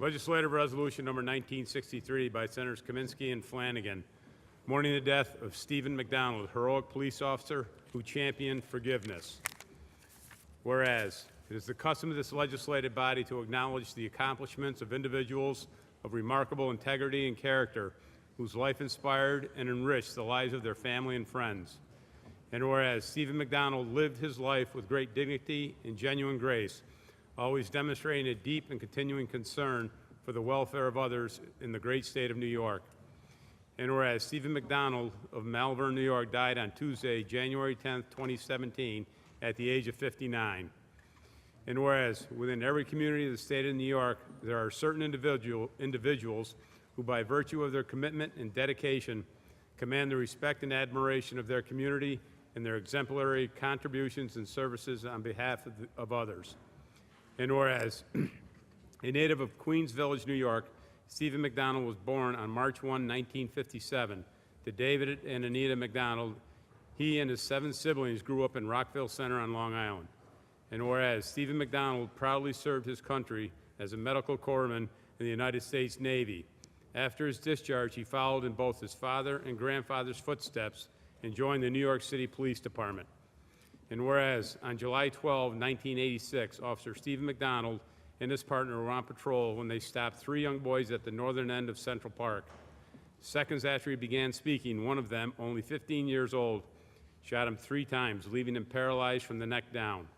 Legislative Resolution Number 1963 by Senators Kaminsky and Flanagan, mourning the death of Steven McDonald, heroic police officer who championed forgiveness. Whereas, it is the custom of this legislative body to acknowledge the accomplishments of individuals of remarkable integrity and character whose life inspired and enriched the lives of their family and friends. And whereas Steven McDonald lived his life with great dignity and genuine grace, always demonstrating a deep and continuing concern for the welfare of others in the great state of New York. And whereas Steven McDonald of Malvern, New York, died on Tuesday, January 10, 2017, at the age of 59. And whereas within every community of the state of New York, there are certain individuals who, by virtue of their commitment and dedication, command the respect and admiration of their community and their exemplary contributions and services on behalf of others. And whereas a native of Queens Village, New York, Steven McDonald was born on March 1, 1957, to David and Anita McDonald. He and his 7 siblings grew up in Rockville Center on Long Island. And whereas Steven McDonald proudly served his country as a medical corpsman in the United States Navy, after his discharge, he followed in both his father and grandfather's footsteps and joined the New York City Police Department. And whereas on July 12, 1986, Officer Steven McDonald and his partner were on patrol when they stopped 3 young boys at the northern end of Central Park. Seconds after he began speaking, one of them, only 15 years old, shot him 3 times, leaving him paralyzed from the neck down.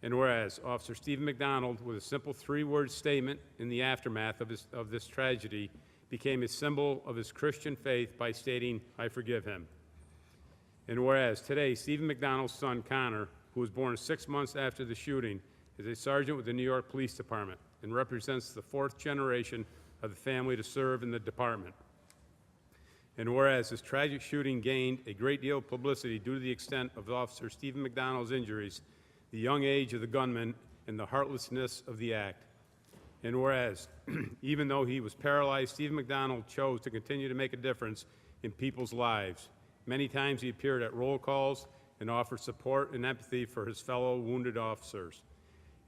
And whereas Officer Steven McDonald, with a simple 3-word statement in the aftermath of this tragedy, became a symbol of his Christian faith by stating, "I forgive him." And whereas today, Steven McDonald's son, Connor, who was born 6 months after the shooting, is a sergeant with the New York Police Department and represents the 4th generation of the family to serve in the department. And whereas this tragic shooting gained a great deal of publicity due to the extent of Officer Steven McDonald's injuries, the young age of the gunman, and the heartlessness of the act. And whereas, even though he was paralyzed, Steven McDonald chose to continue to make a difference in people's lives. Many times he appeared at roll calls and offered support and empathy for his fellow wounded officers.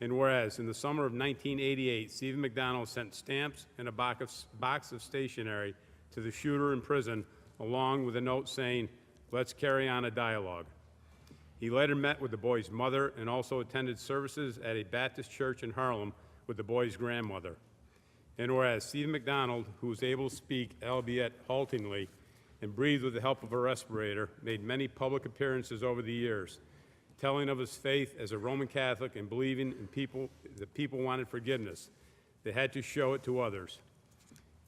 And whereas, in the summer of 1988, Steven McDonald sent stamps and a box of stationery to the shooter in prison, along with a note saying, "Let's carry on a dialogue." He later met with the boy's mother and also attended services at a Baptist church in Harlem with the boy's grandmother. And whereas Steven McDonald, who was able to speak, albeit haltingly, and breathe with the help of a respirator, made many public appearances over the years, telling of his faith as a Roman Catholic and believing in that people wanted forgiveness. They had to show it to others.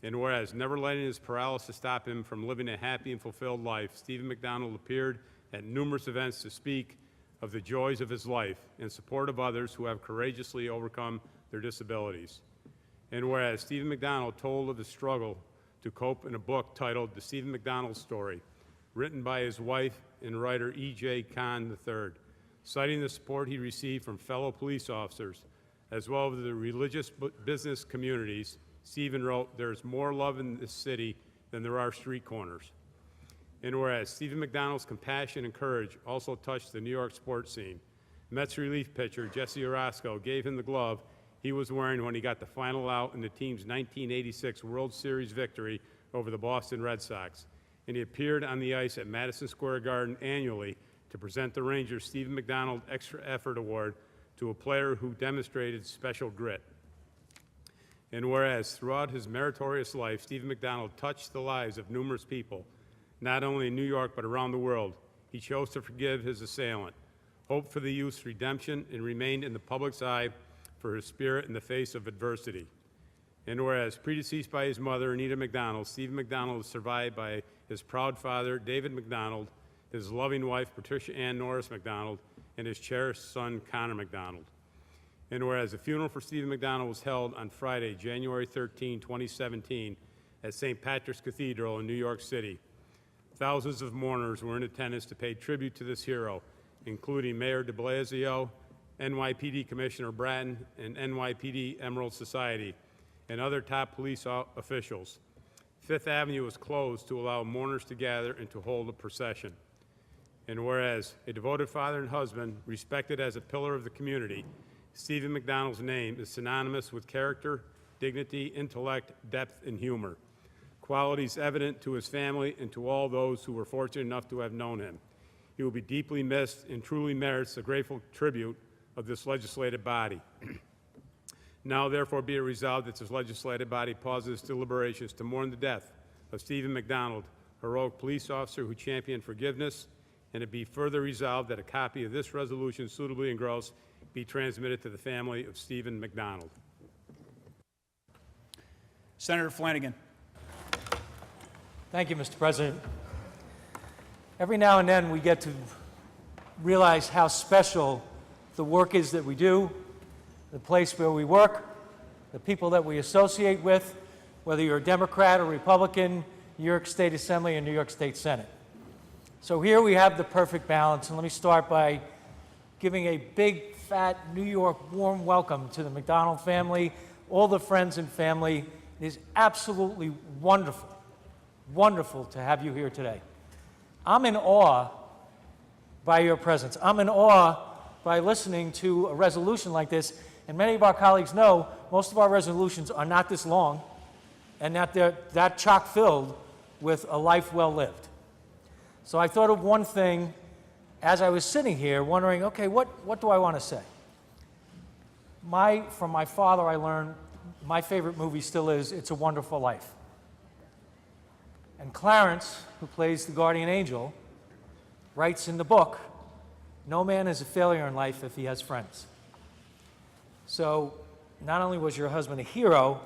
And whereas never letting his paralysis stop him from living a happy and fulfilled life, Steven McDonald appeared at numerous events to speak of the joys of his life in support of others who have courageously overcome their disabilities. And whereas Steven McDonald told of his struggle to cope in a book titled The Steven McDonald Story, written by his wife and writer E.J. Kahn III, citing the support he received from fellow police officers, as well as the religious business communities, Steven wrote, "There's more love in this city than there are street corners." And whereas Steven McDonald's compassion and courage also touched the New York sports scene, Mets relief pitcher Jesse Orosco gave him the glove he was wearing when he got the final out in the team's 1986 World Series victory over the Boston Red Sox. And he appeared on the ice at Madison Square Garden annually to present the Rangers' Steven McDonald Extra Effort Award to a player who demonstrated special grit. And whereas throughout his meritorious life, Steven McDonald touched the lives of numerous people, not only in New York but around the world, he chose to forgive his assailant, hoped for the youth's redemption, and remained in the public's eye for his spirit in the face of adversity. And whereas predeceased by his mother, Anita McDonald, Steven McDonald is survived by his proud father, David McDonald, his loving wife, Patricia Ann Norris McDonald, and his cherished son, Connor McDonald. And whereas the funeral for Steven McDonald was held on Friday, January 13, 2017, at St. Patrick's Cathedral in New York City, thousands of mourners were in attendance to pay tribute to this hero, including Mayor de Blasio, NYPD Commissioner Bratton, and NYPD Emerald Society, and other top police officials. Fifth Avenue was closed to allow mourners to gather and to hold a procession. And whereas a devoted father and husband, respected as a pillar of the community, Steven McDonald's name is synonymous with character, dignity, intellect, depth, and humor. Qualities evident to his family and to all those who were fortunate enough to have known him. He will be deeply missed and truly merits the grateful tribute of this legislative body. Now, therefore, be it resolved that this legislative body pauses deliberations to mourn the death of Steven McDonald, heroic police officer who championed forgiveness, and it be further resolved that a copy of this resolution suitably engrossed be transmitted to the family of Steven McDonald. Senator Flanagan. Thank you, Mr. President. Every now and then we get to realize how special the work is that we do, the place where we work, the people that we associate with, whether you're a Democrat or Republican, New York State Assembly and New York State Senate. So here we have the perfect balance, and let me start by giving a big, fat New York warm welcome to the McDonald family, all the friends and family. It is absolutely wonderful, wonderful to have you here today. I'm in awe by your presence. I'm in awe by listening to a resolution like this, and many of our colleagues know most of our resolutions are not this long and that they're that chock-filled with a life well lived. So I thought of one thing as I was sitting here wondering, okay, what do I want to say? From my father I learned my favorite movie still is It's a Wonderful Life. And Clarence, who plays the guardian angel, writes in the book, no man is a failure in life if he has friends. So not only was your husband a hero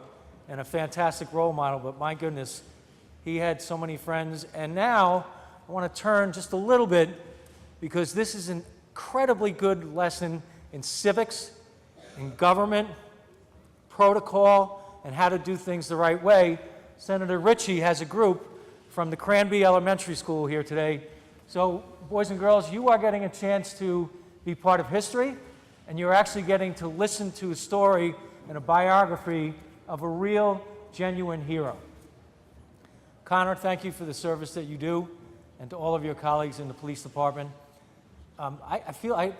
and a fantastic role model, but my goodness, he had so many friends. And now I want to turn just a little bit, because this is an incredibly good lesson in civics, in government, protocol, and how to do things the right way. Senator Ritchie has a group from the Cranby Elementary School here today. So, boys and girls, you are getting a chance to be part of history, and you're actually getting to listen to a story and a biography of a real, genuine hero. Connor, thank you for the service that you do, and to all of your colleagues in the police department. I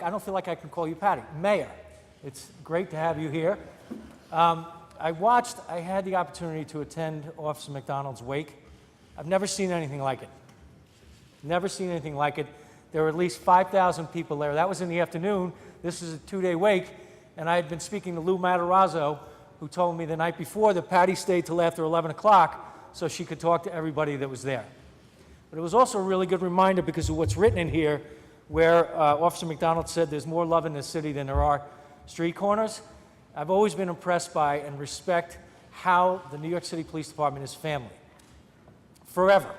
don't feel like I can call you Patty. Mayor, it's great to have you here. I had the opportunity to attend Officer McDonald's wake. I've never seen anything like it. Never seen anything like it. There were at least 5,000 people there. That was in the afternoon. This is a two-day wake, and I had been speaking to Lou Matarazzo, who told me the night before that Patty stayed till after 11 o'clock so she could talk to everybody that was there. But it was also a really good reminder because of what's written in here, where Officer McDonald said there's more love in this city than there are street corners. I've always been impressed by and respect how the New York City Police Department is family. Forever.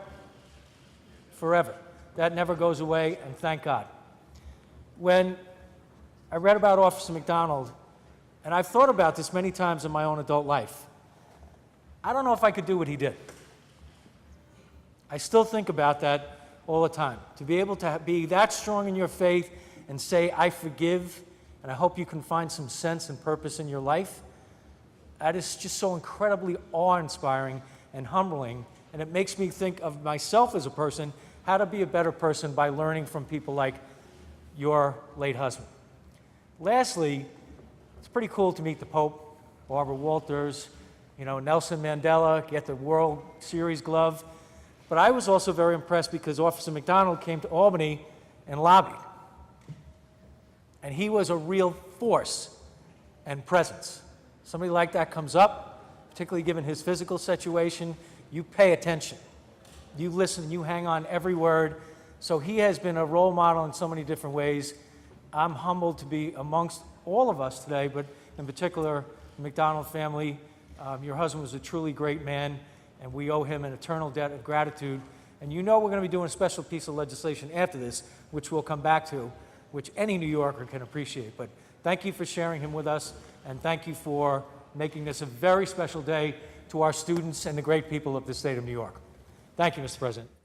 Forever. That never goes away, and thank God. When I read about Officer McDonald, and I've thought about this many times in my own adult life, I don't know if I could do what he did. I still think about that all the time. To be able to be that strong in your faith and say, I forgive, and I hope you can find some sense and purpose in your life, that is just so incredibly awe-inspiring and humbling, and it makes me think of myself as a person, how to be a better person by learning from people like your late husband. Lastly, it's pretty cool to meet the Pope, Barbara Walters, Nelson Mandela, get the World Series glove. But I was also very impressed because Officer McDonald came to Albany and lobbied. And he was a real force and presence. Somebody like that comes up, particularly given his physical situation, you pay attention. You listen, you hang on every word. So he has been a role model in so many different ways. I'm humbled to be amongst all of us today, but in particular, the McDonald family. Your husband was a truly great man, and we owe him an eternal debt of gratitude. And we're going to be doing a special piece of legislation after this, which we'll come back to, which any New Yorker can appreciate. But thank you for sharing him with us, and thank you for making this a very special day to our students and the great people of the state of New York. Thank you, Mr. President.